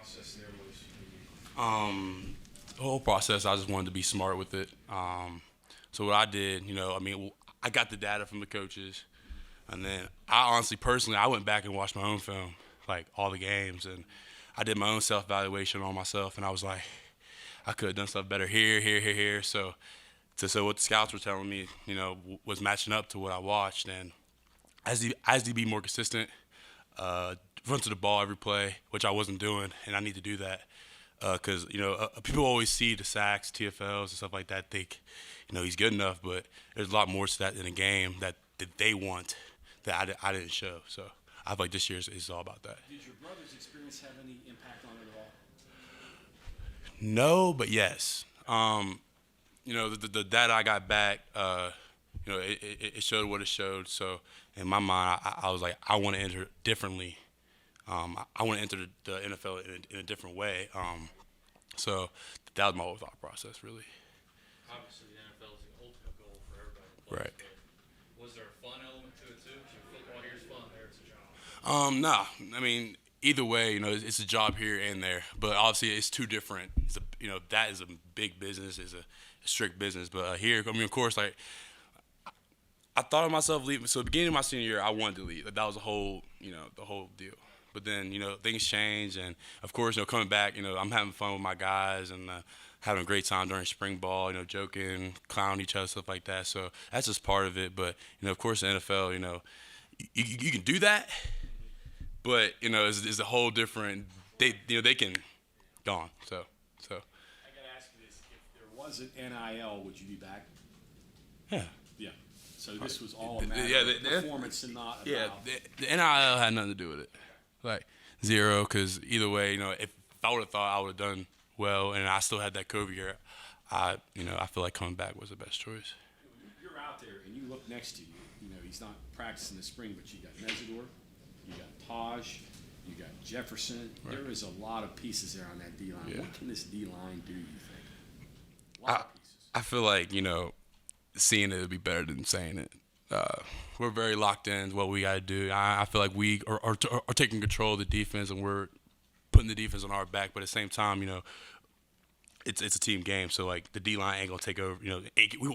process there was for The whole process, I just wanted to be smart with it. So what I did, I got the data from the coaches, and then I honestly, personally, I went back and watched my own film, like all the games, and I did my own self-evaluation on myself, and I was like, I could have done stuff better here, here, here, here. So what the scouts were telling me, was matching up to what I watched, and as you be more consistent, run to the ball every play, which I wasn't doing, and I need to do that. Because people always see the sacks, TFLs, and stuff like that. Think, he's good enough, but there's a lot more to that in a game that they want that I didn't show. So I feel like this year is all about that. Did your brother's experience have any impact on it at all? No, but yes. The data I got back, it showed what it showed. So in my mind, I was like, I want to enter differently. I want to enter the NFL in a different way. So that was my whole thought process, really. Obviously, the NFL is the ultimate goal for everybody that plays. Right. But was there a fun element to it too? Because football here's fun, there it's a job. No. I mean, either way, it's a job here and there. But obviously, it's two different. That is a big business, is a strict business. But here, of course, like I thought of myself leaving. So, beginning of my senior year, I wanted to leave. That was the whole deal. But then, things change, and of course, coming back, I'm having fun with my guys and having a great time during spring ball, joking, clowning each other, stuff like that. So that's just part of it. But of course, the NFL, you can do that, but it's a whole different. They can go on. So. I got to ask you this: if there wasn't NIL, would you be back? Yeah. Yeah. So this was all a matter of performance and not about. Yeah, the NIL had nothing to do with it. Like zero, because either way, if I would have thought I would have done well, and I still had that COVID year, I feel like coming back was the best choice. You're out there and you look next to you. He's not practicing this spring, but you got Mesidor, you got Taj, you got Jefferson. Right. There is a lot of pieces there on that D line. Yeah. What can this D line do? You think? A lot of pieces. I feel like seeing it would be better than saying it. We're very locked in what we got to do. I feel like we are taking control of the defense, and we're putting the defense on our back. But at the same time, it's a team game. So like the D line ain't gonna take over. We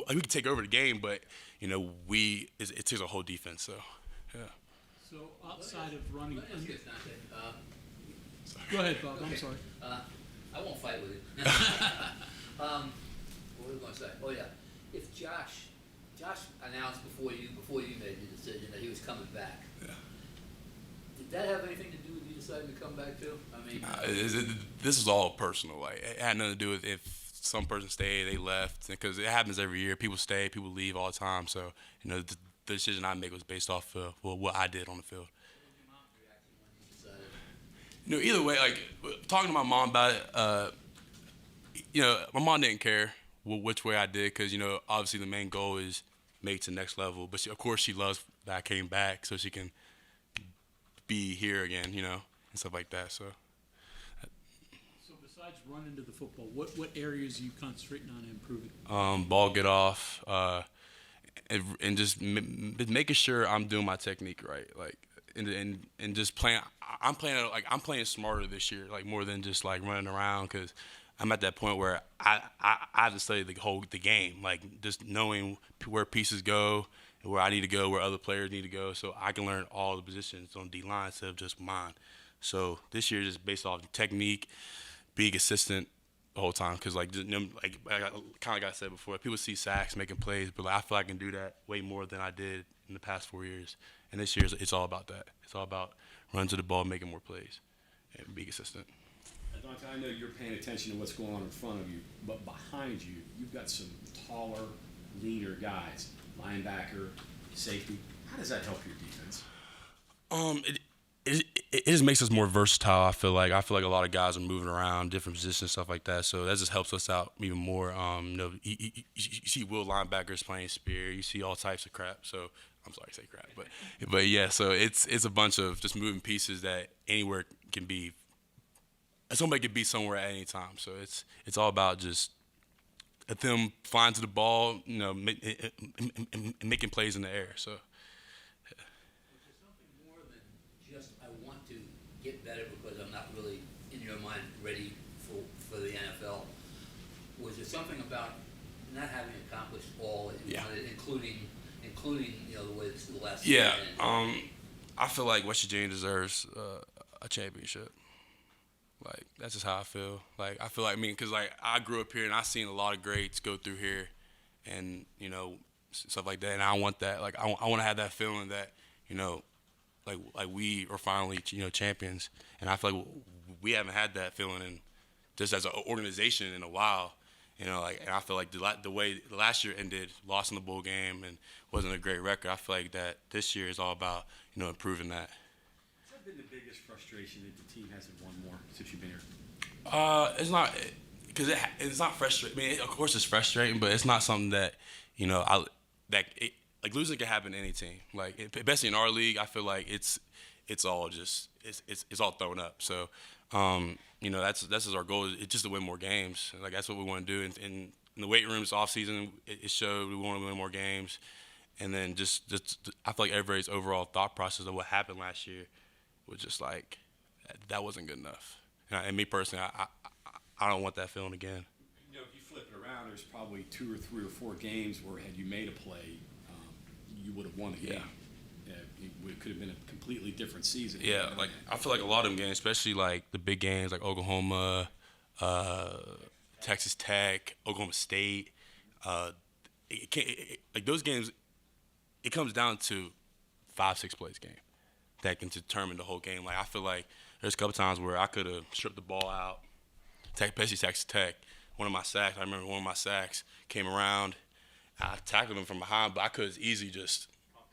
can take over the game, but it takes a whole defense. So yeah. So outside of running, Go ahead, Bob. Okay. I'm sorry. I won't fight with it. What was I going to say? Oh yeah, if Josh announced before you made the decision that he was coming back. Yeah. Did that have anything to do with you deciding to come back too? I mean, this is all personal. Like it had nothing to do with if some person stayed, they left, because it happens every year. People stay, people leave all the time. So the decision I make was based off of what I did on the field. Either way, like talking to my mom about it, my mom didn't care which way I did, because obviously the main goal is make it to the next level. But of course she loves that I came back so she can be here again, and stuff like that. So besides running to the football, what areas are you concentrating on improving? Ball get off, and just making sure I'm doing my technique right, like and just playing. I'm playing smarter this year, like more than just like running around, because I'm at that point where I have to study the game, like just knowing where pieces go, and where I need to go, where other players need to go, so I can learn all the positions on D-line instead of just mine. So this year is just based off technique, being consistent the whole time, because kind of like I said before, people see sacks, making plays, but I feel I can do that way more than I did in the past 4 years. And this year it's all about that. It's all about running to the ball, making more plays, and be consistent. Dante, I know you're paying attention to what's going on in front of you, but behind you, you've got some taller, leaner guys, linebacker, safety. How does that help your defense? It just makes us more versatile. I feel like a lot of guys are moving around, different positions, stuff like that. So that just helps us out even more. You see will linebackers playing spear. You see all types of crap. So I'm sorry to say crap, but yeah. So it's a bunch of just moving pieces that anywhere can be. Somebody could be somewhere at any time. So it's all about just them flying to the ball, making plays in the air. So. Is there something more than just I want to get better because I'm not really in in your mind ready for the NFL. Was there something about not having accomplished all, including the way the last Yeah. season? I feel like West Virginia deserves a championship. Like, that's just how I feel. Like, I feel like, because, like, I grew up here and I've seen a lot of greats go through here and, stuff like that. And I want that. Like, I want to have that feeling that, like we are finally, champions. And I feel like we haven't had that feeling just as an organization in a while. And I feel like the way the last year ended, lost in the bowl game and wasn't a great record. I feel like that this year is all about, improving that. Has that been the biggest frustration that the team hasn't won more since you've been here? It's not, because it's not frustrating. I mean, of course it's frustrating, but it's not something that, like losing can happen to any team. Like, especially in our league, I feel like it's all just, it's all thrown up. So, that's our goal. It's just to win more games. Like, that's what we want to do. And in the weight rooms off season, it showed we want to win more games. And then just I feel like everybody's overall thought process of what happened last year was just like, that wasn't good enough. And me personally, I don't want that feeling again. If you flip it around, there's probably 2 or 3 or 4 games where had you made a play, you would have won a game. It could have been a completely different season. Yeah, like I feel like a lot of them games, especially like the big games like Oklahoma, Texas Tech, Oklahoma State, like those games, it comes down to 5-6 plays game that can determine the whole game. Like I feel like there's a couple times where I could have stripped the ball out, especially Texas Tech. I remember one of my sacks came around, I tackled him from behind, but I could easily just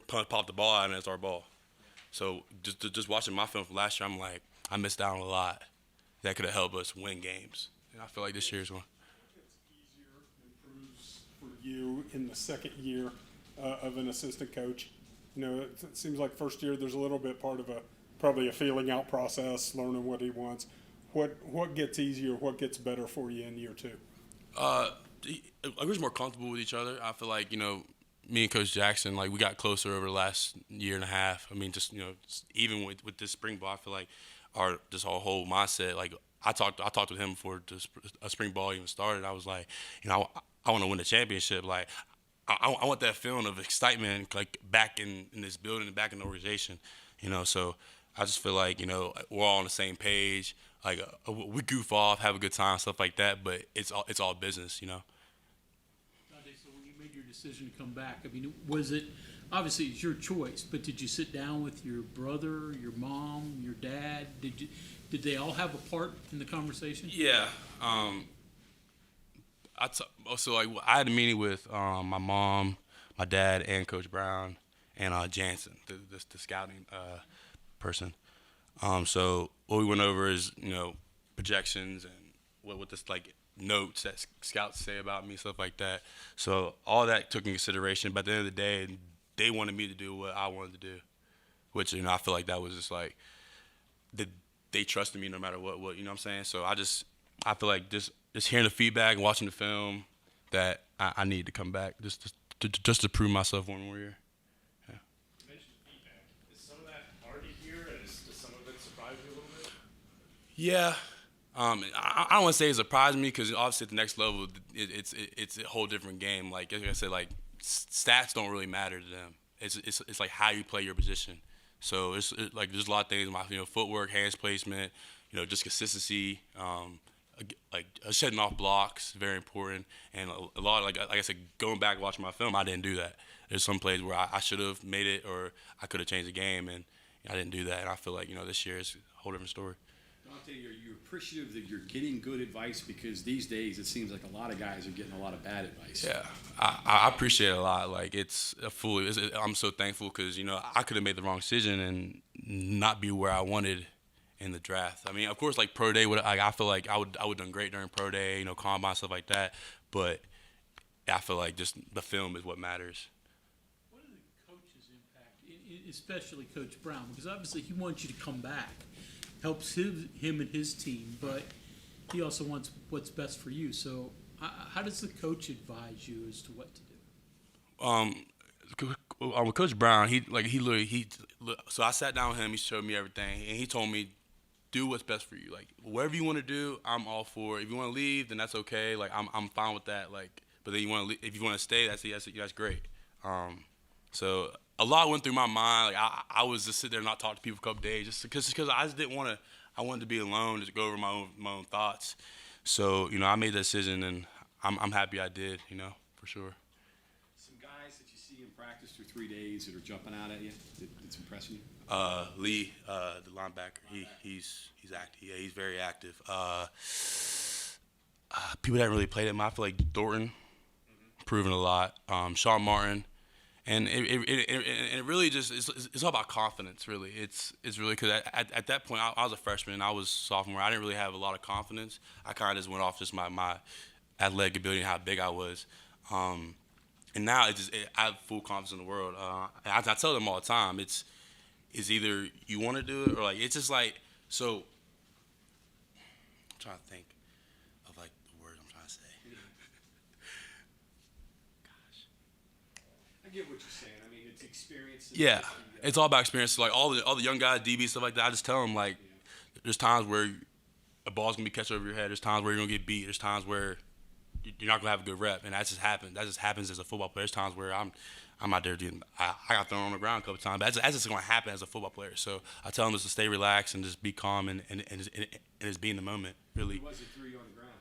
pop the ball out and it's our ball. So just watching my film from last year, I'm like, I missed out on a lot that could have helped us win games. And I feel like this year's one. It's easier, improves for you in the second year of an assistant coach. It seems like first year there's a little bit part of probably a feeling out process, learning what he wants. What gets easier? What gets better for you in year 2? We're more comfortable with each other. I feel like me and Coach Jackson, like we got closer over the last year and a half. I mean, just even with this spring ball, I feel like our whole mindset. Like I talked with him before a spring ball even started. I was like, I want to win the championship. Like I want that feeling of excitement, like back in this building, back in the organization. So I just feel like we're all on the same page. Like we goof off, have a good time, stuff like that. But it's all business. Dante, so when you made your decision to come back, I mean, was it obviously it's your choice, but did you sit down with your brother, your mom, your dad? Did they all have a part in the conversation? Yeah. So I had a meeting with my mom, my dad, and Coach Brown, and Jansen, the scouting person. So what we went over is projections and what this like notes that scouts say about me, stuff like that. So all that took in consideration. But at the end of the day, they wanted me to do what I wanted to do, which I feel like that was just like they trusted me no matter what you know what I'm saying. So I feel like just hearing the feedback and watching the film that I need to come back just to prove myself one more year. You mentioned feedback. Is some of that hard to hear, and does some of it surprise you a little bit? Yeah. I don't want to say it surprised me because obviously at the next level, it's a whole different game. Like I said, like stats don't really matter to them. It's like how you play your position. So it's like there's a lot of things, my footwork, hands placement, just consistency, like shedding off blocks, very important, and a lot like I said, going back and watching my film, I didn't do that. There's some plays where I should have made it or I could have changed the game, and I didn't do that. And I feel like this year is a whole different story. Dante, are you appreciative that you're getting good advice? Because these days it seems like a lot of guys are getting a lot of bad advice. Yeah, I appreciate it a lot. Like I'm so thankful because I could have made the wrong decision and not be where I wanted in the draft. I mean, of course, like pro day I feel like I would done great during pro day, combine, stuff like that. But I feel like just the film is what matters. What are the coaches' impact, especially Coach Brown? Because obviously he wants you to come back. Helps him and his team, but he also wants what's best for you. So how does the coach advise you as to what to do? With Coach Brown, so I sat down with him, he showed me everything, and he told me do what's best for you. Like, whatever you want to do, I'm all for it. If you want to leave, then that's okay. Like, I'm fine with that. Like, but then if you want to stay, that's great. So a lot went through my mind. Like, I was just sit there and not talk to people for a couple days, just because I just didn't want to. I wanted to be alone, just go over my own thoughts. So, I made that decision, and I'm happy I did. For sure. Some guys that you see in practice through 3 days that are jumping out at you, that's impressing you? Lee, the linebacker, he's active. Yeah, he's very active. People that haven't really played him, I feel like Thornton, proven a lot. Sean Martin, and it really just it's all about confidence. Really, it's really because at that point I was a freshman, I was sophomore. I didn't really have a lot of confidence. I kind of just went off just my athletic ability and how big I was. And now I have full confidence in the world. I tell them all the time, it's either you want to do it or like it's just like so. I'm trying to think of like the word I'm trying to say. Gosh. I get what you're saying. I mean, it's experience. Yeah, it's all about experience. Like all the young guys, DB stuff like that. I just tell them like, there's times where a ball's gonna be catched over your head. There's times where you're gonna get beat. There's times where you're not gonna have a good rep, and that just happens. That just happens as a football player. There's times where I'm out there doing. I got thrown on the ground a couple times. But that's just gonna happen as a football player. So I tell them just to stay relaxed and just be calm and just be in the moment. Really. Who was it threw you on the ground?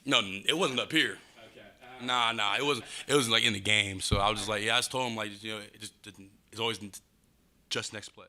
No, it wasn't up here. Okay. Nah, it wasn't. It was like in the game. So I was just like, yeah. I just told him like, it's always just next play.